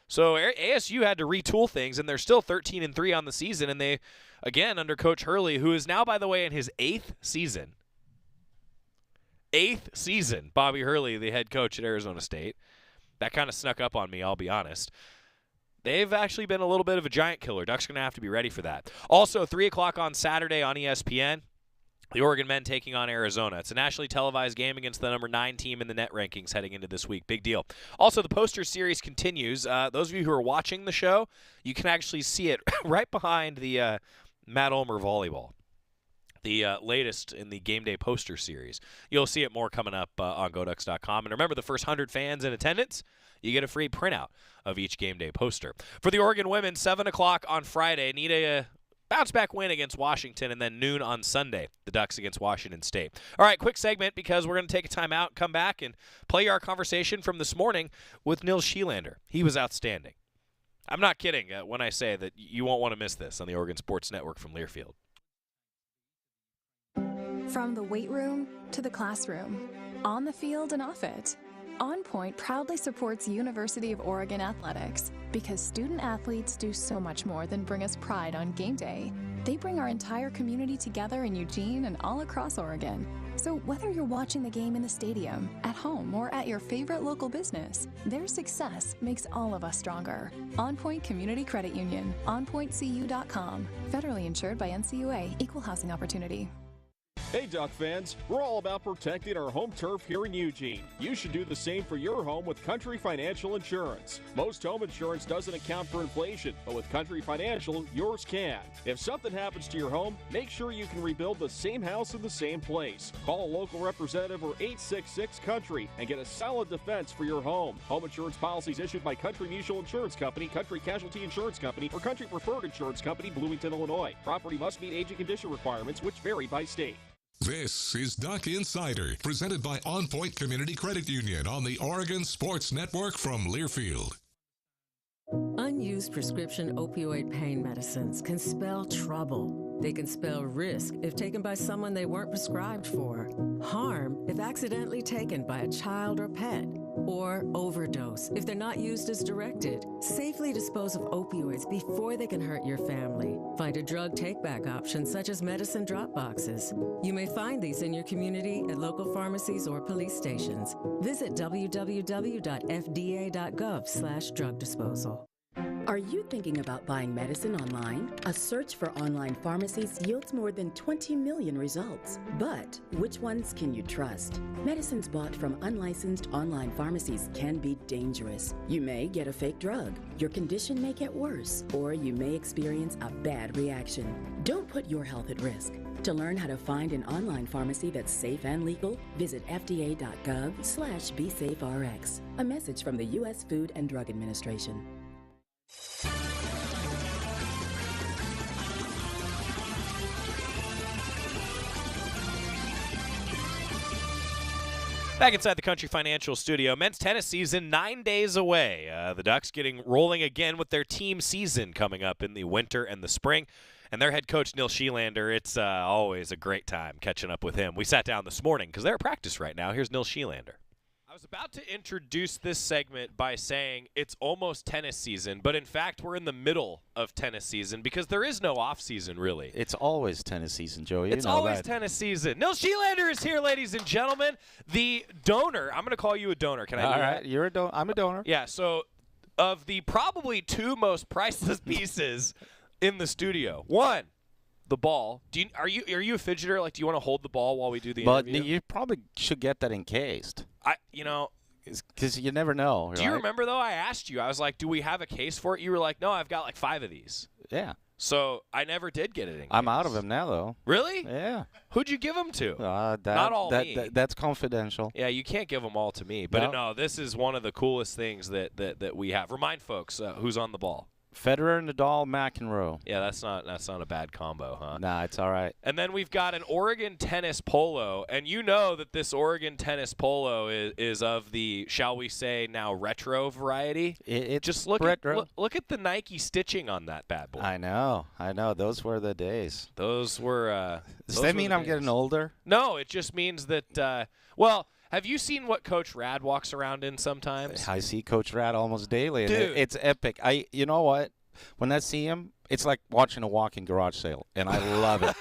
So ASU had to retool things, and they're still 13-3 on the season. And they, again, under Coach Hurley, who is now, by the way, in his 8th season. 8th season, Bobby Hurley, the head coach at Arizona State. That kind of snuck up on me, I'll be honest. They've actually been a little bit of a giant killer. Ducks going to have to be ready for that. Also, 3 o'clock on Saturday on ESPN. The Oregon men taking on Arizona. It's a nationally televised game against the number 9 team in the net rankings heading into this week. Big deal. Also, the poster series continues. Those of you who are watching the show, you can actually see it right behind the Matt Ulmer volleyball, the latest in the game day poster series. You'll see it more coming up on GoDucks.com. And remember, the first 100 fans in attendance, you get a free printout of each game day poster. For the Oregon women, 7 o'clock on Friday, need a bounce-back win against Washington, and then noon on Sunday, the Ducks against Washington State. All right, quick segment because we're going to take a timeout, come back, and play our conversation from this morning with Nils Schyllander. He was outstanding. I'm not kidding when I say that you won't want to miss this on the Oregon Sports Network from Learfield. From the weight room to the classroom, on the field and off it, On Point proudly supports University of Oregon athletics because student athletes do so much more than bring us pride on game day. They bring our entire community together in Eugene and all across Oregon. So whether you're watching the game in the stadium, at home, or at your favorite local business, their success makes all of us stronger. On Point Community Credit Union, onpointcu.com. Federally insured by NCUA, Equal Housing Opportunity. Hey Duck fans, we're all about protecting our home turf here in Eugene. You should do the same for your home with Country Financial Insurance. Most home insurance doesn't account for inflation, but with Country Financial, yours can. If something happens to your home, make sure you can rebuild the same house in the same place. Call a local representative or 866-COUNTRY and get a solid defense for your home. Home insurance policies issued by Country Mutual Insurance Company, Country Casualty Insurance Company, or Country Preferred Insurance Company, Bloomington, Illinois. Property must meet age and condition requirements, which vary by state. This is Duck Insider, presented by On Point Community Credit Union on the Oregon Sports Network from Learfield. Unused prescription opioid pain medicines can spell trouble. They can spell risk if taken by someone they weren't prescribed for, harm if accidentally taken by a child or pet, or overdose if they're not used as directed. Safely dispose of opioids before they can hurt your family. Find a drug take-back option such as medicine drop boxes. You may find these in your community at local pharmacies or police stations. Visit www.fda.gov/drug disposal. Are you thinking about buying medicine online? A search for online pharmacies yields more than 20 million results. But which ones can you trust? Medicines bought from unlicensed online pharmacies can be dangerous. You may get a fake drug, your condition may get worse, or you may experience a bad reaction. Don't put your health at risk. To learn how to find an online pharmacy that's safe and legal, visit fda.gov/BeSafeRx. A message from the U.S. Food and Drug Administration. Back inside the Country Financial Studio, men's tennis season 9 days away. The Ducks getting rolling again with their team season coming up in the winter and the spring. And their head coach, Nils Schyllander, it's always a great time catching up with him. We sat down this morning because they're at practice right now. Here's Nils Schyllander. I was about to introduce this segment by saying it's almost tennis season, but in fact, we're in the middle of tennis season because there is no off season, really. It's always tennis season, Joey. It's always tennis season. Nils Schyllander is here, ladies and gentlemen. The donor. I'm going to call you a donor. Can I do that? All right. You're a donor. I'm a donor. Yeah, so of the probably two most priceless pieces in the studio, one, the ball. Are you a fidgeter? Like, do you want to hold the ball while we do the interview? But you probably should get that encased. Because you never know. Do you remember, though, I asked you, I was like, do we have a case for it? You were like, no, I've got like 5 of these. Yeah. So I never did get it encased. I'm out of them now, though. Really? Yeah. Who'd you give them to? Not all me. That's confidential. Yeah, you can't give them all to me. But no, this is one of the coolest things that we have. Remind folks who's on the ball. Federer, Nadal, McEnroe. Yeah, that's not a bad combo, huh? Nah, it's all right. And then we've got an Oregon tennis polo, and you know that this Oregon tennis polo is of the, shall we say, now retro variety. It's just look retro. Look at the Nike stitching on that bad boy. I know. Those were the days. Those were. Does that mean I'm getting older? No, it just means that. Have you seen what Coach Rad walks around in sometimes? I see Coach Rad almost daily, and Dude. it's epic. You know what? When I see him, it's like watching a walking garage sale, and I love it.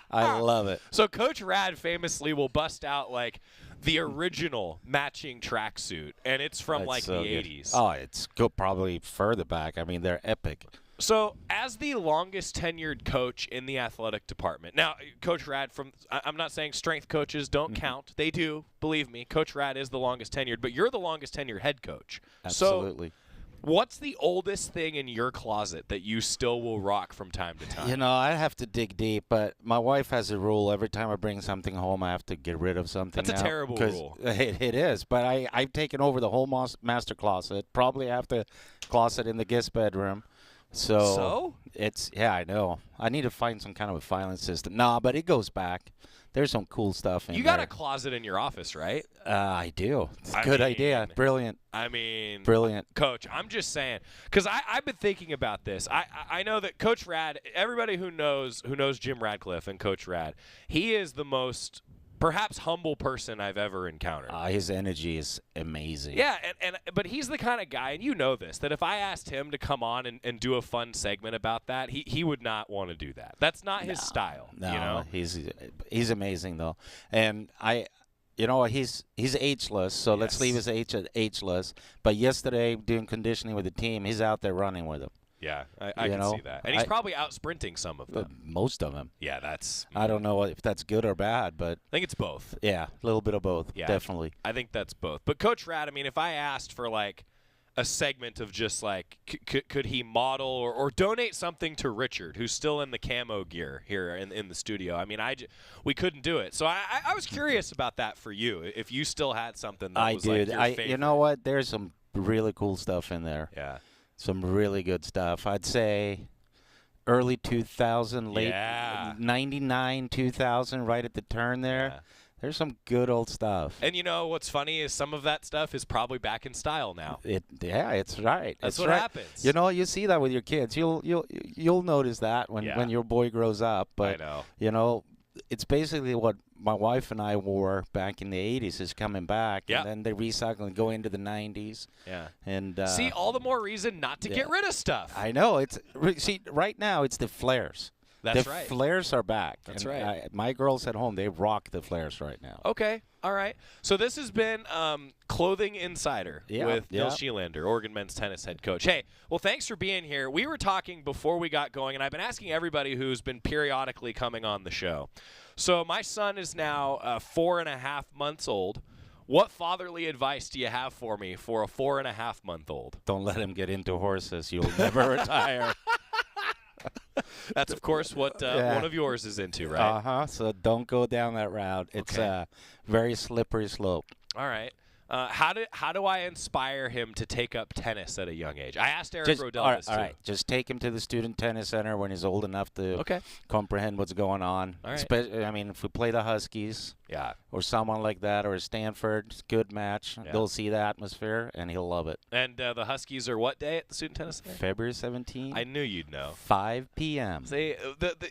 I love it. So Coach Rad famously will bust out like the original matching tracksuit, and it's from That's like so the good. 80s. Oh, it's probably further back. I mean, they're epic. So, as the longest tenured coach in the athletic department, now, Coach Rad, I'm not saying strength coaches don't count. They do, believe me. Coach Rad is the longest tenured, but you're the longest tenured head coach. Absolutely. So, what's the oldest thing in your closet that you still will rock from time to time? You know, I have to dig deep, but my wife has a rule. Every time I bring something home, I have to get rid of something. That's a terrible rule. It is, but I've taken over the whole master closet. Probably have the closet in the guest bedroom. So I know. I need to find some kind of a filing system. Nah, but it goes back. There's some cool stuff in there. You got a closet in your office, right? I do. It's a good idea. Brilliant. Brilliant. Coach, I'm just saying, because I've been thinking about this. I know that Coach Rad, everybody who knows Jim Radcliffe and Coach Rad, he is the most perhaps humble person I've ever encountered. His energy is amazing. Yeah, but he's the kind of guy, and you know this, that if I asked him to come on and do a fun segment about that, he would not want to do that. That's not his style. No, you know? he's amazing though, and he's ageless, so let's leave his age at ageless. But yesterday, doing conditioning with the team, he's out there running with them. Yeah, I can see that. And he's probably out sprinting some of them. Most of them. Yeah, that's... I don't know if that's good or bad, but... I think it's both. Yeah, a little bit of both, definitely. I think that's both. But Coach Rad, I mean, if I asked for, like, a segment of just, like, could he model or donate something to Richard, who's still in the camo gear here in the studio, I mean, we couldn't do it. So I was curious about that for you, if you still had something that was, like, your favorite. You know what? There's some really cool stuff in there. Yeah. Some really good stuff. I'd say early 2000, late 99, 2000, right at the turn there. Yeah. There's some good old stuff. And you know what's funny is some of that stuff is probably back in style now. It's right. That's what happens. You know, you see that with your kids. You'll notice that when your boy grows up. But I know. You know, it's basically what my wife and I wore back in the 80s is coming back. Yeah. And then they recycle and go into the 90s. Yeah. And see, all the more reason not to get rid of stuff. I know. See, right now it's the flares. That's the right. The flares are back. That's right. My girls at home, they rock the flares right now. Okay. All right. So this has been Clothing Insider with Nils Schyllander, Oregon men's tennis head coach. Hey, well, thanks for being here. We were talking before we got going, and I've been asking everybody who's been periodically coming on the show. So my son is now 4.5 months old. What fatherly advice do you have for me for a 4.5-month-old? Don't let him get into horses. You'll never retire. That's, of course, what one of yours is into, right? Uh-huh. So don't go down that route. It's a very slippery slope. All right. How do I inspire him to take up tennis at a young age? I asked Eric Rodell this, too. All right. Just take him to the student tennis center when he's old enough to comprehend what's going on. All right. I mean, if we play the Huskies or someone like that or Stanford, good match, they'll see the atmosphere, and he'll love it. And the Huskies are what day at the student tennis center? February 17th. I knew you'd know. 5 p.m. See,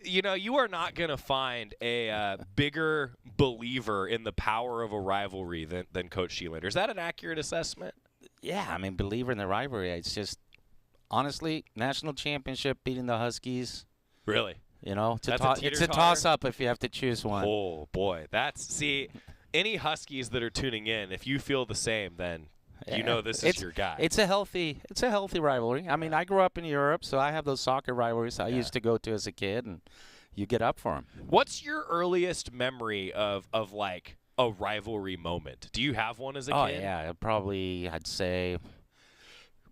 you are not going to find a bigger believer in the power of a rivalry than Coach Schyllander. Is that an accurate assessment? Yeah, I mean, believer in the rivalry. It's just, honestly, national championship beating the Huskies. Really? You know, it's a toss-up if you have to choose one. Oh, boy. See, any Huskies that are tuning in, if you feel the same, then you know this is your guy. It's a healthy rivalry. I mean, I grew up in Europe, so I have those soccer rivalries I used to go to as a kid, and you get up for them. What's your earliest memory of like, a rivalry moment? Do you have one as a kid? Oh, yeah. Probably, I'd say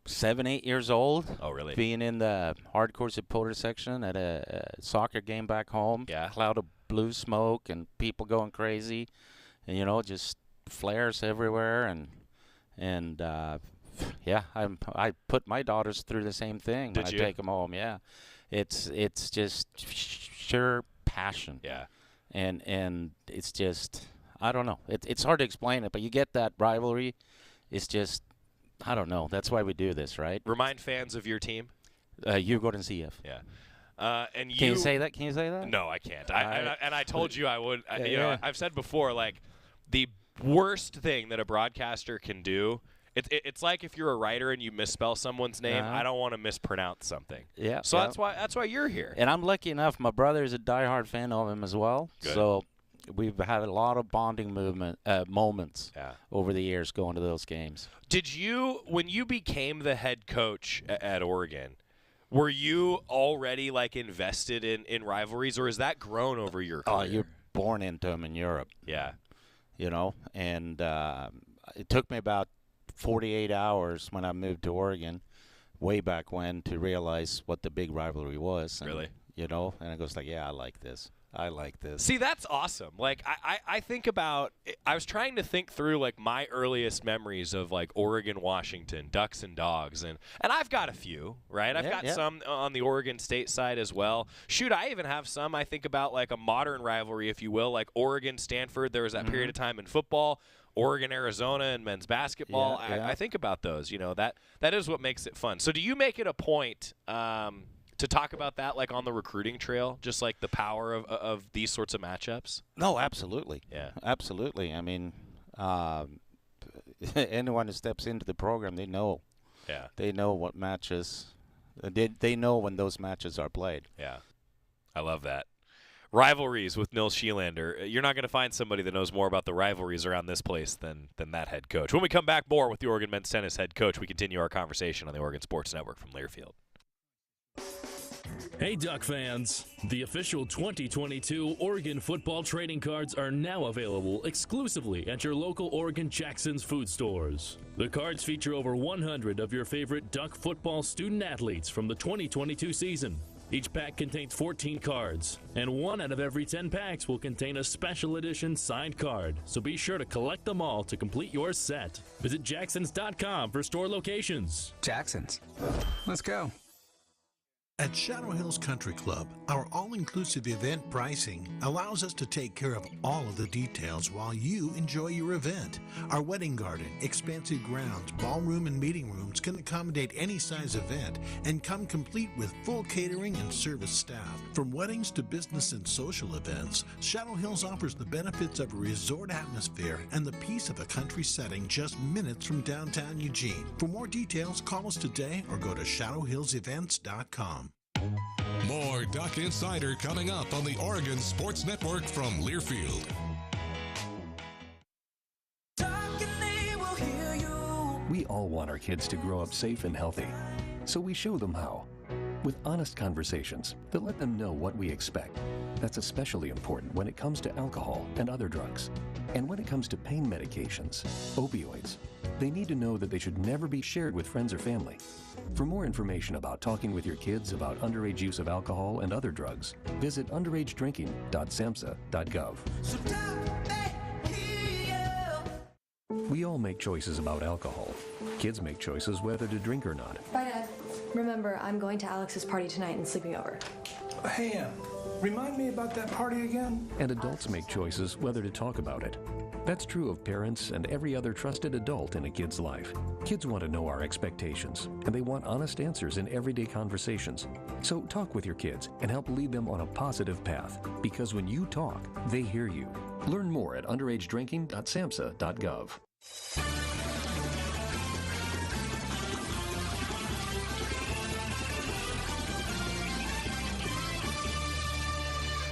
7, 8 years old. Oh, really? Being in the hardcore supporter section at a soccer game back home. Yeah. Cloud of blue smoke and people going crazy. And, you know, just flares everywhere. And I put my daughters through the same thing when I take them home. Yeah. It's just sheer passion. Yeah. And it's just, I don't know. It's hard to explain it, but you get that rivalry. It's just, I don't know. That's why we do this, right? Remind fans of your team. You go to CF. Yeah. And Can you say that? Can you say that? No, I can't. I told you I would. You know, I've said before, like, the worst thing that a broadcaster can do, it's like if you're a writer and you misspell someone's name. I don't want to mispronounce something. Yeah. So that's why you're here. And I'm lucky enough. My brother is a diehard fan of him as well. Good. So we've had a lot of bonding moments over the years going to those games. Did you, when you became the head coach at Oregon, were you already like invested in rivalries, or has that grown over your career? Oh, you're born into them in Europe. Yeah. You know, and it took me about 48 hours when I moved to Oregon, way back when, to realize what the big rivalry was. And, really? You know, and it goes like, yeah, I like this. I like this. See, that's awesome. Like, I think about, I was trying to think through, like, my earliest memories of, like, Oregon, Washington, Ducks and Dogs. And I've got a few, right? I've got some on the Oregon State side as well. Shoot, I even have some, I think about, like, a modern rivalry, if you will, like Oregon, Stanford. There was that period of time in football. Oregon, Arizona, and men's basketball. I think about those. You know, that is what makes it fun. So do you make it a point to talk about that, like, on the recruiting trail, just like the power of these sorts of matchups? No, absolutely. Yeah. Absolutely. I mean, anyone who steps into the program, they know. Yeah. They know what matches. They know when those matches are played. Yeah. I love that. Rivalries with Nils Schyllander. You're not going to find somebody that knows more about the rivalries around this place than that head coach. When we come back, more with the Oregon men's tennis head coach. We continue our conversation on the Oregon Sports Network from Learfield. Hey, Duck fans! The official 2022 Oregon football trading cards are now available exclusively at your local Oregon Jackson's food stores. The cards feature over 100 of your favorite Duck football student athletes from the 2022 season. Each pack contains 14 cards, and 1 out of every 10 packs will contain a special edition signed card, so be sure to collect them all to complete your set. Visit Jacksons.com for store locations. Jacksons. Let's go. At Shadow Hills Country Club, our all-inclusive event pricing allows us to take care of all of the details while you enjoy your event. Our wedding garden, expansive grounds, ballroom, and meeting rooms can accommodate any size event and come complete with full catering and service staff. From weddings to business and social events, Shadow Hills offers the benefits of a resort atmosphere and the peace of a country setting just minutes from downtown Eugene. For more details, call us today or go to shadowhillsevents.com. More Duck Insider coming up on the Oregon Sports Network from Learfield. Talk and they will hear We all want our kids to grow up safe and healthy, so we show them how. With honest conversations that let them know what we expect. That's especially important when it comes to alcohol and other drugs. And when it comes to pain medications, opioids, they need to know that they should never be shared with friends or family. For more information about talking with your kids about underage use of alcohol and other drugs, visit underagedrinking.samhsa.gov. We all make choices about alcohol. Kids make choices whether to drink or not. Bye, Dad. Remember, I'm going to Alex's party tonight and sleeping over. Hey, remind me about that party again? And adults make choices whether to talk about it. That's true of parents and every other trusted adult in a kid's life. Kids want to know our expectations, and they want honest answers in everyday conversations. So talk with your kids and help lead them on a positive path, because when you talk, they hear you. Learn more at underagedrinking.samhsa.gov.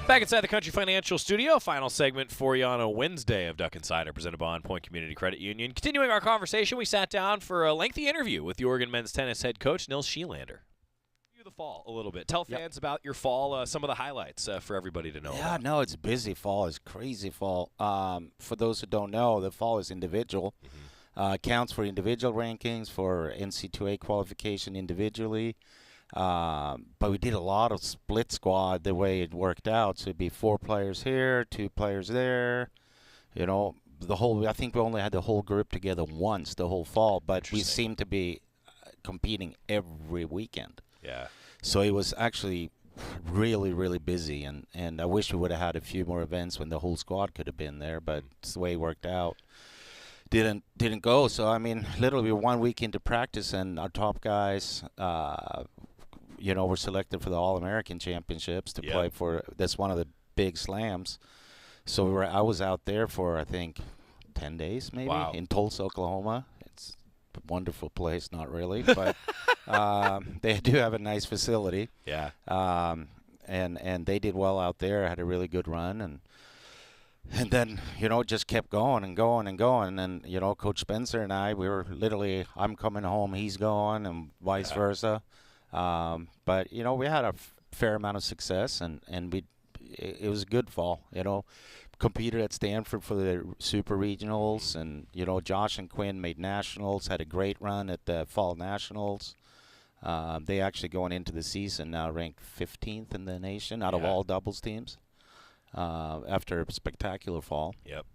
Back inside the Country Financial Studio, final segment for you on a Wednesday of Duck Insider, presented by On Point Community Credit Union. Continuing our conversation, we sat down for a lengthy interview with the Oregon men's tennis head coach, Nils Schyllander. The fall a little bit. Tell fans about your fall, some of the highlights for everybody to know. Yeah, no, it's busy fall. It's crazy fall. For those who don't know, the fall is individual. Counts for individual rankings, for NC2A qualification individually. But we did a lot of split squad the way it worked out. So it'd be 4 players here, 2 players there. You know, I think we only had the whole group together once the whole fall, but we seemed to be competing every weekend. Yeah. So it was actually really, really busy, and I wish we would have had a few more events when the whole squad could have been there, but it's the way it worked out. Didn't go. So, I mean, literally 1 week into practice, and our top guys, were selected for the All-American Championships to play for. That's one of the big slams. So I was out there for, I think, 10 days maybe in Tulsa, Oklahoma. It's a wonderful place, not really, but they do have a nice facility. Yeah. And they did well out there. Had a really good run, and then, just kept going and going and going. And, Coach Spencer and I, we were literally, I'm coming home, he's going, and vice versa. But, we had a fair amount of success, and it was a good fall, Competed at Stanford for the Super Regionals, and, Josh and Quinn made nationals, had a great run at the Fall Nationals. They actually going into the season now ranked 15th in the nation out of all doubles teams. After a spectacular fall. Yep.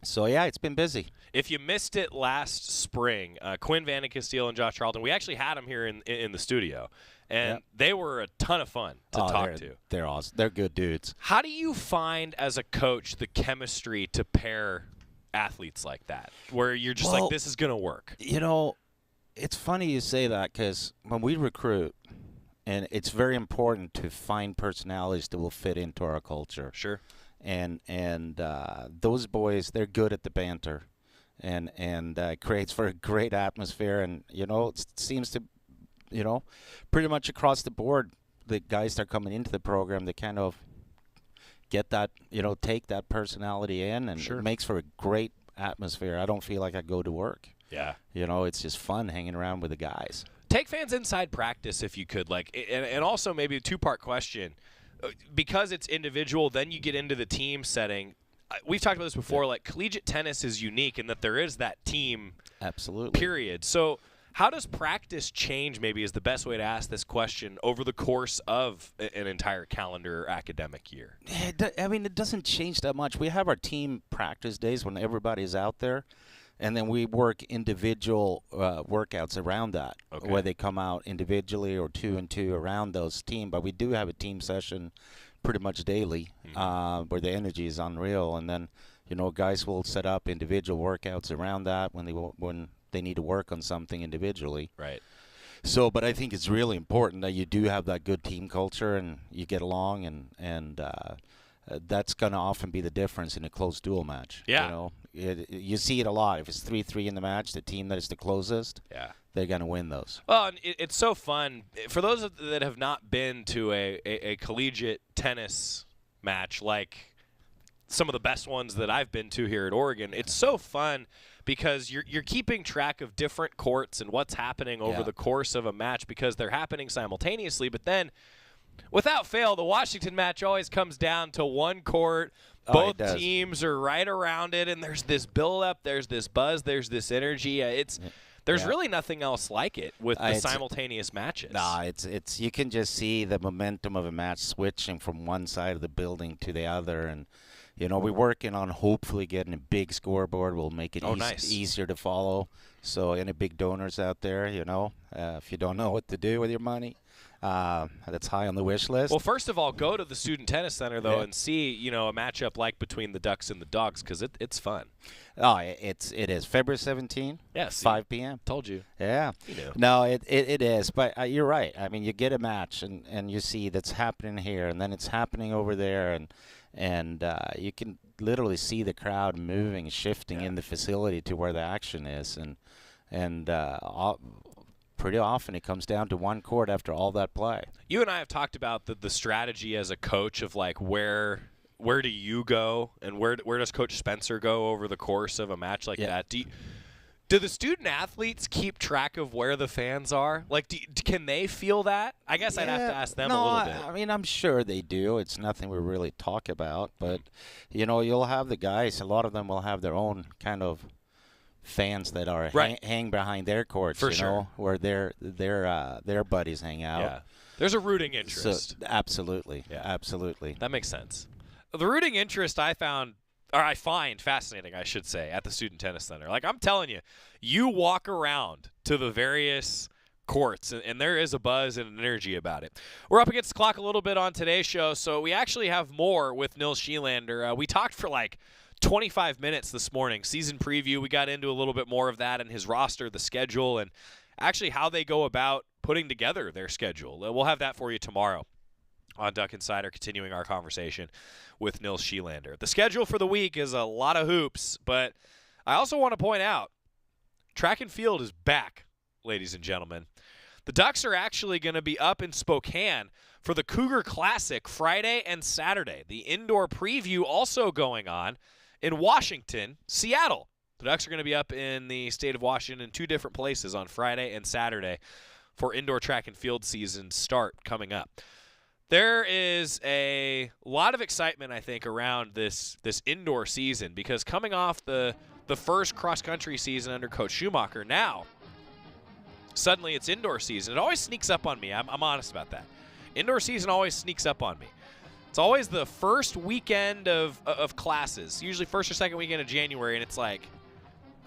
So, yeah, it's been busy. If you missed it last spring, Quinn Vandenkasteel and Josh Charlton, we actually had them here in the studio, and they were a ton of fun to talk to. They're awesome. They're good dudes. How do you find, as a coach, the chemistry to pair athletes like that, where you're just like, this is going to work? It's funny you say that, because when we recruit, and it's very important to find personalities that will fit into our culture. Sure. And those boys, they're good at the banter, and creates for a great atmosphere. And it seems to, pretty much across the board, the guys that are coming into the program, they kind of get that, take that personality in, and it makes for a great atmosphere. I don't feel like I go to work. Yeah. It's just fun hanging around with the guys. Take fans inside practice if you could, and also maybe a 2-part question. Because it's individual, then you get into the team setting. We've talked about this before. Like, collegiate tennis is unique in that there is that team. Absolutely. Period. So how does practice change, maybe, is the best way to ask this question, over the course of an entire calendar academic year? It doesn't change that much. We have our team practice days when everybody's out there. And then we work individual workouts around that, where they come out individually or 2 and 2 around those teams. But we do have a team session pretty much daily, where the energy is unreal. And then, guys will set up individual workouts around that when they need to work on something individually. Right. So, but I think it's really important that you do have that good team culture and you get along, and that's going to often be the difference in a close duel match. Yeah. You see it a lot. If it's 3-3 in the match, the team that is the closest, they're going to win those. Well, and it's so fun. For those that have not been to a collegiate tennis match, like some of the best ones that I've been to here at Oregon. It's so fun because you're keeping track of different courts and what's happening over the course of a match because they're happening simultaneously. But then, without fail, the Washington match always comes down to one court. Both teams are right around it, and there's this build-up, there's this buzz, there's this energy. There's really nothing else like it with the simultaneous matches. Nah, it's you can just see the momentum of a match switching from one side of the building to the other, and we're working on hopefully getting a big scoreboard. We'll make it easier to follow. So any big donors out there, if you don't know what to do with your money, that's high on the wish list. Well, first of all, go to the Student Tennis Center, though, and see, a matchup like between the Ducks and the Dogs because it's fun. Oh, it is. February 17th, 5 p.m. Told you. Yeah. You know. No, it is. But you're right. I mean, you get a match, and you see that's happening here, and then it's happening over there, and you can literally see the crowd moving, shifting in the facility to where the action is, and pretty often it comes down to one court after all that play. You and I have talked about the strategy as a coach of like where do you go and where does Coach Spencer go over the course of a match like that? Do the student athletes keep track of where the fans are? Like, can they feel that? I guess I'd have to ask them a little bit. I mean, I'm sure they do. It's nothing we really talk about. But, you'll have the guys. A lot of them will have their own kind of fans that are hang behind their courts, where their buddies hang out. Yeah. There's a rooting interest. So, absolutely. Yeah. Absolutely. That makes sense. The rooting interest I find fascinating, I should say, at the Student Tennis Center. Like, I'm telling you, you walk around to the various courts, and there is a buzz and an energy about it. We're up against the clock a little bit on today's show, so we actually have more with Nils Schyllander. We talked for like 25 minutes this morning. Season preview, we got into a little bit more of that and his roster, the schedule, and actually how they go about putting together their schedule. We'll have that for you tomorrow on Duck Insider, continuing our conversation with Nils Schyllander. The schedule for the week is a lot of hoops, but I also want to point out track and field is back, ladies and gentlemen. The Ducks are actually going to be up in Spokane for the Cougar Classic Friday and Saturday. The indoor preview also going on in Washington, Seattle. The Ducks are going to be up in the state of Washington in two different places on Friday and Saturday for indoor track and field season start coming up. There is a lot of excitement, I think, around this indoor season because coming off the first cross-country season under Coach Schumacher, now suddenly it's indoor season. It always sneaks up on me. I'm honest about that. Indoor season always sneaks up on me. It's always the first weekend of classes, usually first or second weekend of January, and it's like,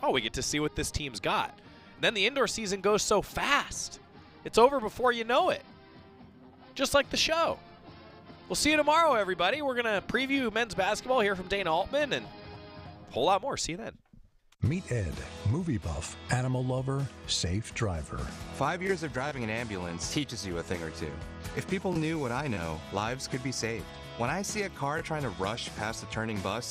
oh, we get to see what this team's got. And then the indoor season goes so fast. It's over before you know it. Just like the show. We'll see you tomorrow, everybody. We're going to preview men's basketball, hear from Dana Altman, and a whole lot more. See you then. Meet Ed, movie buff, animal lover, safe driver. 5 years of driving an ambulance teaches you a thing or two. If people knew what I know, lives could be saved. When I see a car trying to rush past a turning bus,